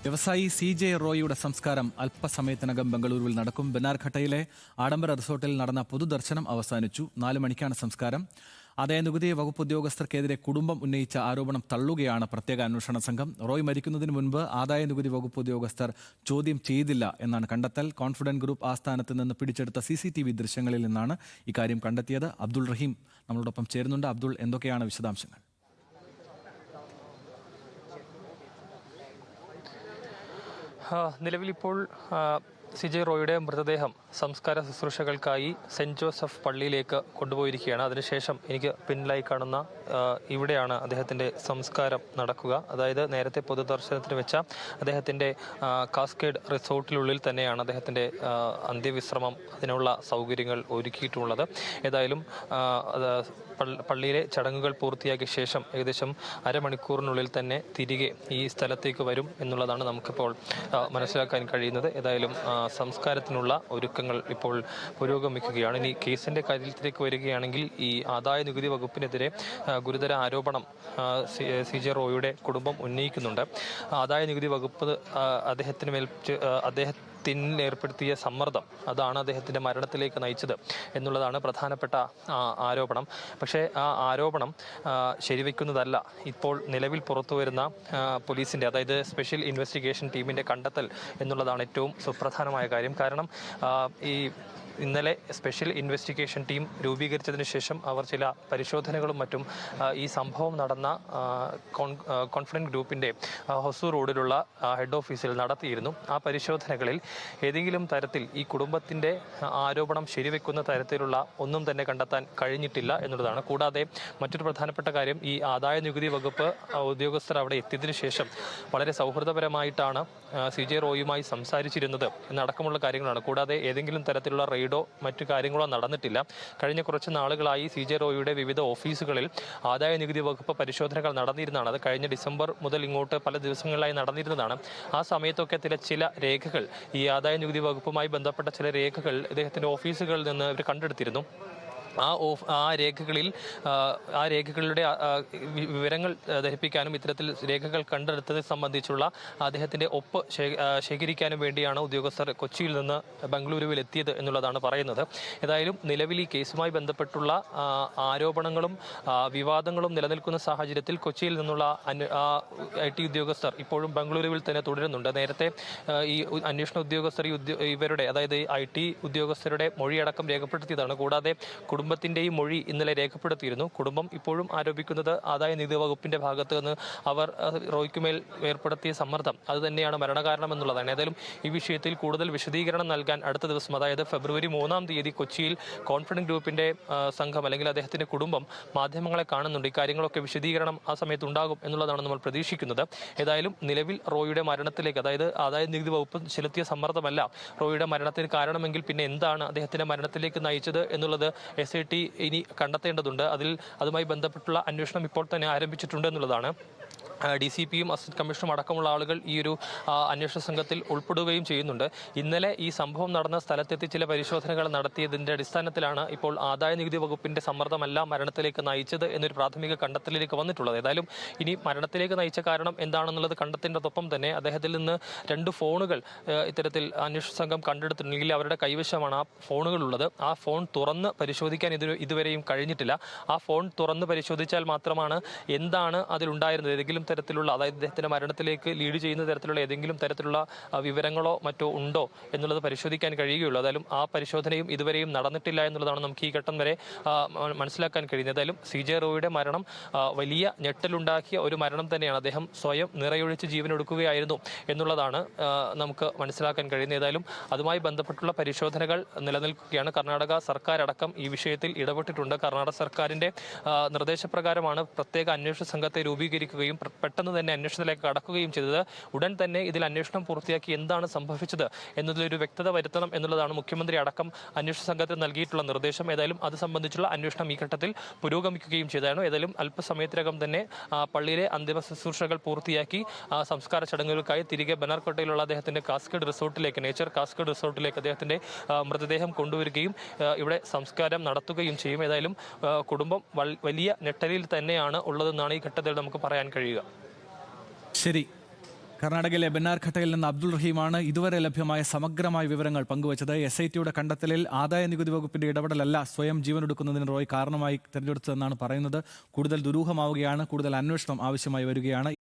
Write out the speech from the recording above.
വ്യവസായി CJ റോയിയുടെ സംസ്കാരം അല്പസമയത്തിനകം ബംഗളൂരുവിൽ നടക്കും. ബനാർഘട്ടയിലെ ആഡംബര റിസോർട്ടിൽ നടന്ന പൊതുദർശനം അവസാനിച്ചു. 4 മണിക്കാണ് സംസ്കാരം. ആദായനികുതി വകുപ്പ് ഉദ്യോഗസ്ഥർക്കെതിരെ കുടുംബം ഉന്നയിച്ച ആരോപണം തള്ളുകയാണ് പ്രത്യേക അന്വേഷണ സംഘം. റോയ് മരിക്കുന്നതിന് മുൻപ് ആദായനികുതി വകുപ്പ് ഉദ്യോഗസ്ഥർ ചോദ്യം ചെയ്തില്ല എന്നാണ് കണ്ടെത്തൽ. കോൺഫിഡന്റ് ഗ്രൂപ്പ് ആസ്ഥാനത്ത് നിന്ന് പിടിച്ചെടുത്ത CCTV ദൃശ്യങ്ങളിൽ നിന്നാണ് ഇക്കാര്യം കണ്ടെത്തിയത്. അബ്ദുൾ റഹീം നമ്മളോടൊപ്പം ചേരുന്നുണ്ട്. അബ്ദുൾ, എന്തൊക്കെയാണ് വിശദാംശങ്ങൾ? നിലവിലിപ്പോൾ CJ റോയിയുടെ മൃതദേഹം സംസ്കാര ശുശ്രൂഷകൾക്കായി സെന്റ് ജോസഫ് പള്ളിയിലേക്ക് കൊണ്ടുപോയിരിക്കുകയാണ്. അതിനുശേഷം എനിക്ക് പിന്നിലായി കാണുന്ന ഇവിടെയാണ് അദ്ദേഹത്തിൻ്റെ സംസ്കാരം നടക്കുക. അതായത് നേരത്തെ പൊതുദർശനത്തിന് വെച്ച അദ്ദേഹത്തിൻ്റെ കാസ്കേഡ് റിസോർട്ടിനുള്ളിൽ തന്നെയാണ് അദ്ദേഹത്തിൻ്റെ അന്ത്യവിശ്രമം, അതിനുള്ള സൗകര്യങ്ങൾ ഒരുക്കിയിട്ടുള്ളത്. ഏതായാലും പള്ളിയിലെ ചടങ്ങുകൾ പൂർത്തിയാക്കിയ ശേഷം ഏകദേശം അരമണിക്കൂറിനുള്ളിൽ തന്നെ തിരികെ ഈ സ്ഥലത്തേക്ക് വരും എന്നുള്ളതാണ് നമുക്കിപ്പോൾ മനസ്സിലാക്കാൻ കഴിയുന്നത്. ഏതായാലും സംസ്കാരത്തിനുള്ള ഒരുക്കങ്ങൾ ഇപ്പോൾ പുരോഗമിക്കുകയാണ്. ഇനി കേസിന്റെ കാര്യത്തിലേക്ക് വരികയാണെങ്കിൽ ഈ ആദായ നികുതി വകുപ്പിനെതിരെ ഗുരുതര ആരോപണം CJ റോയിയുടെ കുടുംബം ഉന്നയിക്കുന്നുണ്ട്. ആദായ നികുതി വകുപ്പ് അദ്ദേഹത്തിന് മേൽ ഏർപ്പെടുത്തിയ സമ്മർദ്ദം, അതാണ് അദ്ദേഹത്തിന്റെ മരണത്തിലേക്ക് നയിച്ചത് എന്നുള്ളതാണ് പ്രധാനപ്പെട്ട ആരോപണം. പക്ഷേ ആ ആരോപണം ശരിവെക്കുന്നതല്ല ഇപ്പോൾ നിലവിൽ പുറത്തുവരുന്ന പോലീസിന്റെ, അതായത് സ്പെഷ്യൽ ഇൻവെസ്റ്റിഗേഷൻ ടീമിന്റെ കണ്ടെത്തൽ എന്നുള്ളതാണ് ഏറ്റവും സുപ്രധാനമായ കാര്യം. കാരണം ഇന്നലെ സ്പെഷ്യൽ ഇൻവെസ്റ്റിഗേഷൻ ടീം രൂപീകരിച്ചതിന് ശേഷം അവർ ചില പരിശോധനകളും മറ്റും ഈ സംഭവം നടന്ന കോൺഫിഡന്റ് ഗ്രൂപ്പിന്റെ ഹൊസൂർ റോഡിലുള്ള ഹെഡ് ഓഫീസിൽ നടത്തിയിരുന്നു. ആ പരിശോധനകളിൽ ഏതെങ്കിലും തരത്തിൽ ഈ കുടുംബത്തിന്റെ ആരോപണം ശരിവെക്കുന്ന തരത്തിലുള്ള ഒന്നും തന്നെ കണ്ടെത്താൻ കഴിഞ്ഞിട്ടില്ല എന്നുള്ളതാണ്. കൂടാതെ മറ്റൊരു പ്രധാനപ്പെട്ട കാര്യം, ഈ ആദായ നികുതി വകുപ്പ് ഉദ്യോഗസ്ഥർ അവിടെ എത്തിയതിനു ശേഷം വളരെ സൗഹൃദപരമായിട്ടാണ് CJ റോയുമായി സംസാരിച്ചിരുന്നത് എന്നടക്കമുള്ള കാര്യങ്ങളാണ്. കൂടാതെ ഏതെങ്കിലും തരത്തിലുള്ള റെയ്ഡോ മറ്റു കാര്യങ്ങളോ നടന്നിട്ടില്ല. കഴിഞ്ഞ കുറച്ച് നാളുകളായി CJ റോയിയുടെ വിവിധ ഓഫീസുകളിൽ ആദായ നികുതി വകുപ്പ് പരിശോധനകൾ നടന്നിരുന്നതാണ്. അത് കഴിഞ്ഞ ഡിസംബർ മുതൽ ഇങ്ങോട്ട് പല ദിവസങ്ങളിലായി നടന്നിരുന്നതാണ്. ആ സമയത്തൊക്കെ ചില രേഖകൾ, ഈ ആദായ നികുതി വകുപ്പുമായി ബന്ധപ്പെട്ട ചില രേഖകൾ ഇദ്ദേഹത്തിന്റെ ഓഫീസുകളിൽ നിന്ന് ഇവർ കണ്ടെടുത്തിരുന്നു. ആ രേഖകളുടെ വിവരങ്ങൾ ധരിപ്പിക്കാനും ഇത്തരത്തിൽ രേഖകൾ കണ്ടെടുത്തത് സംബന്ധിച്ചുള്ള അദ്ദേഹത്തിന്റെ ഒപ്പ് ശേഖരിക്കാനും വേണ്ടിയാണ് ഉദ്യോഗസ്ഥർ കൊച്ചിയിൽ നിന്ന് ബംഗളൂരുവിൽ എത്തിയത് എന്നുള്ളതാണ് പറയുന്നത്. ഏതായാലും നിലവിൽ ഈ കേസുമായി ബന്ധപ്പെട്ടുള്ള ആരോപണങ്ങളും വിവാദങ്ങളും നിലനിൽക്കുന്ന സാഹചര്യത്തിൽ കൊച്ചിയിൽ നിന്നുള്ള IT ഉദ്യോഗസ്ഥർ ഇപ്പോഴും ബംഗളൂരുവിൽ തന്നെ തുടരുന്നുണ്ട്. നേരത്തെ ഈ അന്വേഷണ ഉദ്യോഗസ്ഥർ ഇവരുടെ, അതായത് IT ഉദ്യോഗസ്ഥരുടെ മൊഴിയടക്കം രേഖപ്പെടുത്തിയതാണ്. കൂടാതെ കുടുംബത്തിന്റെയും മൊഴി ഇന്നലെ രേഖപ്പെടുത്തിയിരുന്നു. കുടുംബം ഇപ്പോഴും ആരോപിക്കുന്നത് ആദായ നികുതി വകുപ്പിന്റെ ഭാഗത്ത് നിന്ന് അവർ റോയ്ക്കുമേൽ ഏർപ്പെടുത്തിയ സമ്മർദ്ദം അത് തന്നെയാണ് മരണകാരണം എന്നുള്ളതാണ്. ഏതായാലും ഈ വിഷയത്തിൽ കൂടുതൽ വിശദീകരണം നൽകാൻ അടുത്ത ദിവസം, അതായത് ഫെബ്രുവരി 3-ാം തീയതി കൊച്ചിയിൽ കോൺഫിഡന്റ് ഗ്രൂപ്പിന്റെ സംഘം അല്ലെങ്കിൽ അദ്ദേഹത്തിന്റെ കുടുംബം മാധ്യമങ്ങളെ കാണുന്നുണ്ട്. ഇക്കാര്യങ്ങളൊക്കെ വിശദീകരണം ആ സമയത്ത് ഉണ്ടാകും എന്നുള്ളതാണ് നമ്മൾ പ്രതീക്ഷിക്കുന്നത്. ഏതായാലും നിലവിൽ റോയിയുടെ മരണത്തിലേക്ക്, അതായത് ആദായ നികുതി വകുപ്പ് ചെലുത്തിയ സമ്മർദ്ദമല്ല റോയിയുടെ മരണത്തിന് കാരണമെങ്കിൽ പിന്നെ എന്താണ് അദ്ദേഹത്തിന്റെ മരണത്തിലേക്ക് നയിച്ചത് എന്നുള്ളത് SIT ഇനി കണ്ടെത്തേണ്ടതുണ്ട്. അതുമായി ബന്ധപ്പെട്ടുള്ള അന്വേഷണം ഇപ്പോൾ തന്നെ ആരംഭിച്ചിട്ടുണ്ട് എന്നുള്ളതാണ്. DCPയും അസിസ്റ്റന്റ് കമ്മീഷണറും അടക്കമുള്ള ആളുകൾ ഈ ഒരു അന്വേഷണ സംഘത്തിൽ ഉൾപ്പെടുകയും ചെയ്യുന്നുണ്ട്. ഇന്നലെ ഈ സംഭവം നടന്ന സ്ഥലത്തെത്തി ചില പരിശോധനകൾ നടത്തിയതിന്റെ അടിസ്ഥാനത്തിലാണ് ഇപ്പോൾ ആദായ നികുതി വകുപ്പിന്റെ സമ്മർദ്ദമല്ല മരണത്തിലേക്ക് നയിച്ചത് എന്നൊരു പ്രാഥമിക കണ്ടെത്തലിലേക്ക് വന്നിട്ടുള്ളത്. ഏതായാലും ഇനി മരണത്തിലേക്ക് നയിച്ച കാരണം എന്താണെന്നുള്ളത് കണ്ടെത്തേണ്ടതൊപ്പം തന്നെ അദ്ദേഹത്തിൽ നിന്ന് 2 ഫോണുകൾ ഇത്തരത്തിൽ അന്വേഷണ സംഘം കണ്ടെടുത്തിട്ടുണ്ടെങ്കിൽ അവരുടെ കൈവശമാണ് ആ ഫോണുകളുള്ളത്. ആ ഫോൺ തുറന്ന് പരിശോധിക്കാൻ ഇതുവരെയും കഴിഞ്ഞിട്ടില്ല. ആ ഫോൺ തുറന്ന് പരിശോധിച്ചാൽ മാത്രമാണ് എന്താണ് അതിലുണ്ടായിരുന്നത്, ഏതെങ്കിലും തരത്തിലുള്ള, അതായത് അദ്ദേഹത്തിന്റെ മരണത്തിലേക്ക് ലീഡ് ചെയ്യുന്ന തരത്തിലുള്ള ഏതെങ്കിലും തരത്തിലുള്ള വിവരങ്ങളോ മറ്റോ ഉണ്ടോ എന്നുള്ളത് പരിശോധിക്കാൻ കഴിയുകയുള്ളൂ. ഏതായാലും ആ പരിശോധനയും ഇതുവരെയും നടന്നിട്ടില്ല എന്നുള്ളതാണ് നമുക്ക് ഈ ഘട്ടം വരെ മനസ്സിലാക്കാൻ കഴിയുന്നത്. ഏതായാലും CJ റോയിയുടെ മരണം വലിയ ഞെട്ടലുണ്ടാക്കിയ ഒരു മരണം തന്നെയാണ്. അദ്ദേഹം സ്വയം നിറയൊഴിച്ച് ജീവനൊടുക്കുകയായിരുന്നു എന്നുള്ളതാണ് നമുക്ക് മനസ്സിലാക്കാൻ കഴിയുന്നത്. ഏതായാലും അതുമായി ബന്ധപ്പെട്ടുള്ള പരിശോധനകൾ നിലനിൽക്കുകയാണ്. കർണാടക സർക്കാർ അടക്കം ഈ വിഷയത്തിൽ ഇടപെട്ടിട്ടുണ്ട്. കർണാടക സർക്കാരിന്റെ നിർദ്ദേശപ്രകാരമാണ് പ്രത്യേക അന്വേഷണ സംഘത്തെ രൂപീകരിക്കുകയും പെട്ടെന്ന് തന്നെ അന്വേഷണത്തിലേക്ക് കടക്കുകയും ചെയ്തത്. ഉടൻ തന്നെ ഇതിൽ അന്വേഷണം പൂർത്തിയാക്കി എന്താണ് സംഭവിച്ചത് എന്നതിലൊരു വ്യക്തത വരുത്തണം എന്നുള്ളതാണ് മുഖ്യമന്ത്രി അടക്കം അന്വേഷണ സംഘത്തിന് നൽകിയിട്ടുള്ള നിർദ്ദേശം. ഏതായാലും അത് സംബന്ധിച്ചുള്ള അന്വേഷണം ഈ ഘട്ടത്തിൽ പുരോഗമിക്കുകയും ചെയ്തതാണ്. ഏതായാലും അല്പസമയത്തിനകം തന്നെ പള്ളിയിലെ അന്തിമ ശുശ്രൂഷകൾ പൂർത്തിയാക്കി സംസ്കാര ചടങ്ങുകൾക്കായി തിരികെ ബനാർഘട്ടയിലുള്ള അദ്ദേഹത്തിന്റെ കാസ്കേഡ് റിസോർട്ടിലേക്ക്, നേച്ചർ കാസ്കേഡ് റിസോർട്ടിലേക്ക് അദ്ദേഹത്തിന്റെ മൃതദേഹം കൊണ്ടുവരികയും ഇവിടെ സംസ്കാരം നടത്തുകയും ചെയ്യും. ഏതായാലും കുടുംബം വലിയ ഞെട്ടലിൽ തന്നെയാണ് ഉള്ളതെന്നാണ് ഈ ഘട്ടത്തിൽ നമുക്ക് പറയാൻ കഴിയുക. ശരി കർണാടകയിലെ ബെന്നാർഘട്ടയിൽ നിന്ന് അബ്ദുൾ റഹീമാണ് ഇതുവരെ ലഭ്യമായ സമഗ്രമായ വിവരങ്ങൾ പങ്കുവച്ചത്. SITയുടെ കണ്ടെത്തലിൽ ആദായ നികുതി വകുപ്പിന്റെ ഇടപെടലല്ല സ്വയം ജീവനൊടുക്കുന്നതിന് റോയ് കാരണമായി തിരഞ്ഞെടുത്തതെന്നാണ് പറയുന്നത്. കൂടുതൽ ദുരൂഹമാവുകയാണ്, കൂടുതൽ അന്വേഷണം ആവശ്യമായി വരികയാണ്.